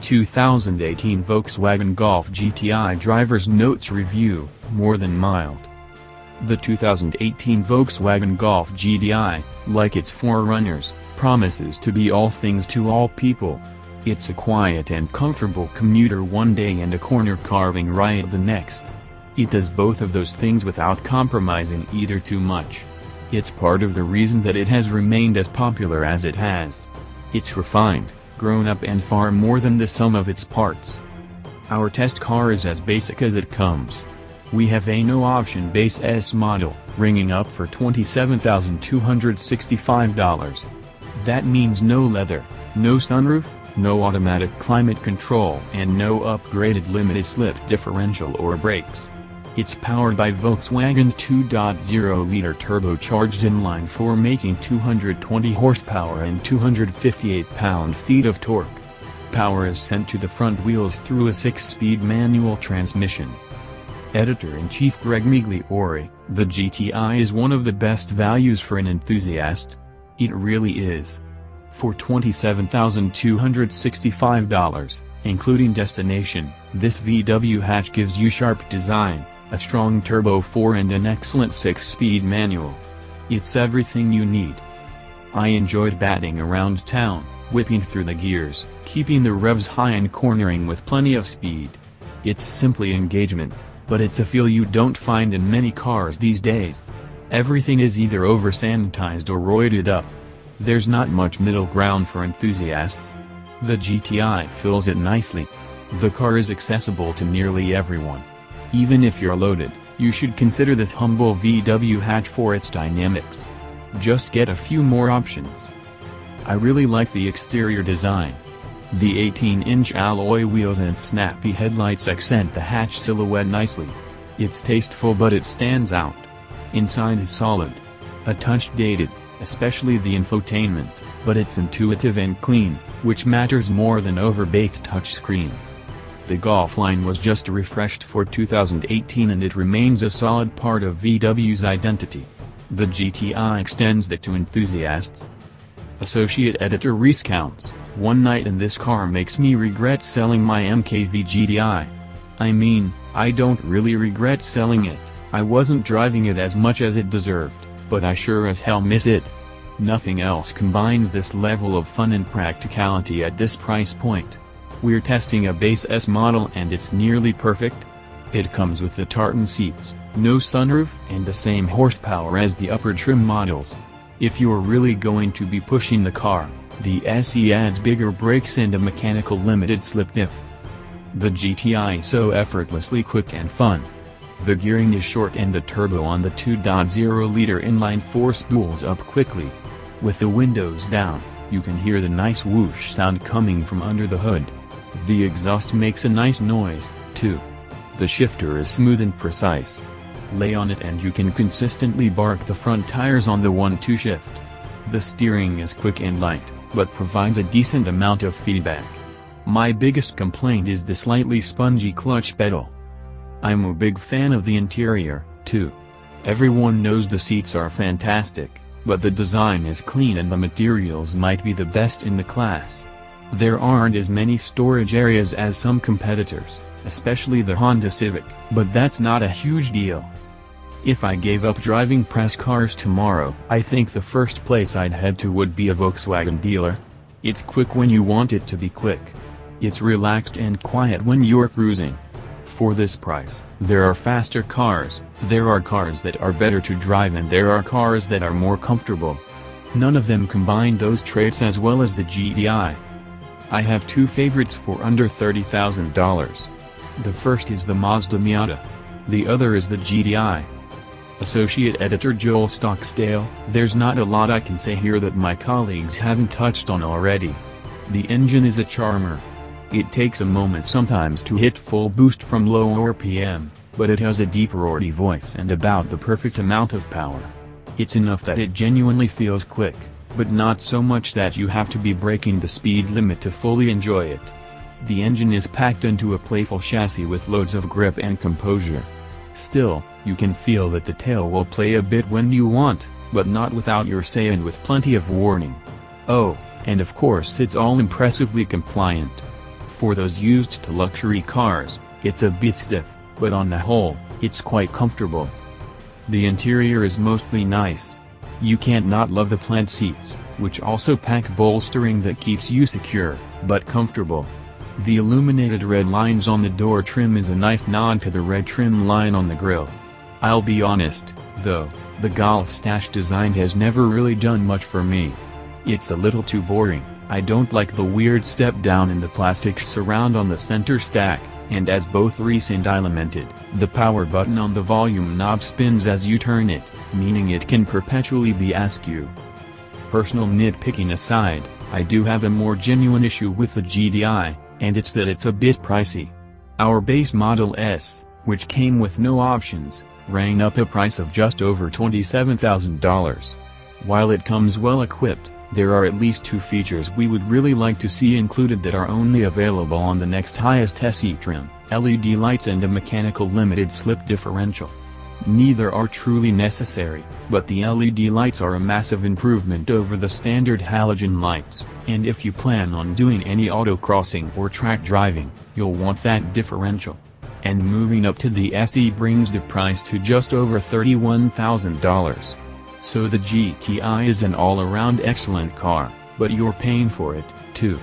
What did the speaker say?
2018 Volkswagen Golf GTI Driver's Notes Review, more than mild. The 2018 Volkswagen Golf GTI, like its forerunners, promises to be all things to all people. It's a quiet and comfortable commuter one day and a corner-carving riot the next. It does both of those things without compromising either too much. It's part of the reason that it has remained as popular as it has. It's refined, grown up and far more than the sum of its parts. Our test car is as basic as it comes. We have a no-option base S model, ringing up for $27,265. That means no leather, no sunroof, no automatic climate control and no upgraded limited-slip differential or brakes. It's powered by Volkswagen's 2.0-liter turbocharged inline-four, making 220 horsepower and 258 pound-feet of torque. Power is sent to the front wheels through a 6-speed manual transmission. Editor-in-Chief Greg Migliore, the GTI is one of the best values for an enthusiast. It really is. For $27,265, including destination, this VW hatch gives you sharp design, a strong turbo 4 and an excellent 6-speed manual. It's everything you need. I enjoyed batting around town, whipping through the gears, keeping the revs high and cornering with plenty of speed. It's simply engagement, but it's a feel you don't find in many cars these days. Everything is either over-sanitized or roided up. There's not much middle ground for enthusiasts. The GTI fills it nicely. The car is accessible to nearly everyone. Even if you're loaded, you should consider this humble VW hatch for its dynamics. Just get a few more options. I really like the exterior design. The 18-inch alloy wheels and snappy headlights accent the hatch silhouette nicely. It's tasteful but it stands out. Inside is solid. A touch dated, especially the infotainment, but it's intuitive and clean, which matters more than overbaked touchscreens. The Golf line was just refreshed for 2018 and it remains a solid part of VW's identity. The GTI extends that to enthusiasts. Associate Editor recounts, "One night in this car makes me regret selling my MKV GTI. I mean, I don't really regret selling it, I wasn't driving it as much as it deserved, but I sure as hell miss it. Nothing else combines this level of fun and practicality at this price point. We're testing a base S model and it's nearly perfect. It comes with the tartan seats, no sunroof and the same horsepower as the upper trim models. If you're really going to be pushing the car, the SE adds bigger brakes and a mechanical limited-slip diff. The GTI is so effortlessly quick and fun. The gearing is short and the turbo on the 2.0-liter inline-four spools up quickly. With the windows down, you can hear the nice whoosh sound coming from under the hood. The exhaust makes a nice noise, too. The shifter is smooth and precise. Lay on it and you can consistently bark the front tires on the 1-2 shift. The steering is quick and light, but provides a decent amount of feedback. My biggest complaint is the slightly spongy clutch pedal. I'm a big fan of the interior, too. Everyone knows the seats are fantastic, but the design is clean and the materials might be the best in the class. There aren't as many storage areas as some competitors, especially the Honda Civic, but that's not a huge deal. If I gave up driving press cars tomorrow, I think the first place I'd head to would be a Volkswagen dealer. It's quick when you want it to be quick. It's relaxed and quiet when you're cruising. For this price, there are faster cars, there are cars that are better to drive and there are cars that are more comfortable. None of them combine those traits as well as the GTI. I have two favorites for under $30,000. The first is the Mazda Miata. The other is the GTI. Associate Editor Joel Stocksdale, there's not a lot I can say here that my colleagues haven't touched on already. The engine is a charmer. It takes a moment sometimes to hit full boost from low RPM, but it has a deep roary voice and about the perfect amount of power. It's enough that it genuinely feels quick, but not so much that you have to be breaking the speed limit to fully enjoy it. The engine is packed into a playful chassis with loads of grip and composure. Still, you can feel that the tail will play a bit when you want, but not without your say and with plenty of warning. Oh, and of course it's all impressively compliant. For those used to luxury cars, it's a bit stiff, but on the whole, it's quite comfortable. The interior is mostly nice. You can't not love the plaid seats, which also pack bolstering that keeps you secure, but comfortable. The illuminated red lines on the door trim is a nice nod to the red trim line on the grille. I'll be honest, though, the Golf Stash design has never really done much for me. It's a little too boring. I don't like the weird step down in the plastic surround on the center stack, and as both Reese and I lamented, the power button on the volume knob spins as you turn it, meaning it can perpetually be askew. Personal nitpicking aside, I do have a more genuine issue with the GTI, and it's that it's a bit pricey. Our base Model S, which came with no options, rang up a price of just over $27,000. While it comes well equipped, there are at least two features we would really like to see included that are only available on the next highest SE trim: LED lights and a mechanical limited slip differential. Neither are truly necessary, but the LED lights are a massive improvement over the standard halogen lights, and if you plan on doing any autocrossing or track driving, you'll want that differential. And moving up to the SE brings the price to just over $31,000. So the GTI is an all-around excellent car, but you're paying for it, too.